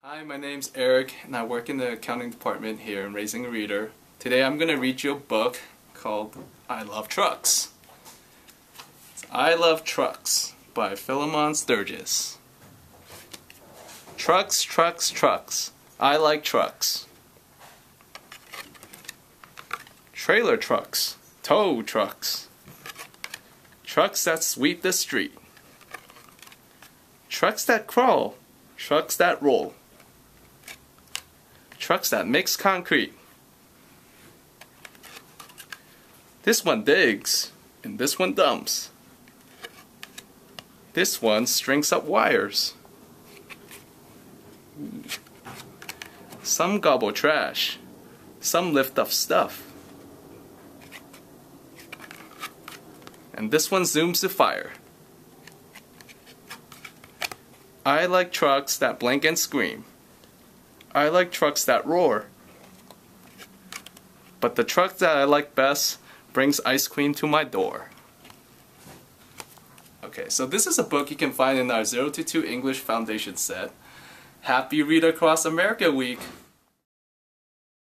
Hi, my name's Eric and I work in the accounting department here in Raising a Reader. Today I'm going to read you a book called I Love Trucks. It's I Love Trucks by Philemon Sturges. Trucks, trucks, trucks. I like trucks. Trailer trucks, tow trucks. Trucks that sweep the street. Trucks that crawl, trucks that roll. Trucks that mix concrete. This one digs, and this one dumps. This one strings up wires. Some gobble trash, some lift up stuff. And this one zooms the fire. I like trucks that blink and scream. I like trucks that roar. But the truck that I like best brings ice cream to my door. Okay, so this is a book you can find in our 0 to 2 English Foundation set. Happy Read Across America Week!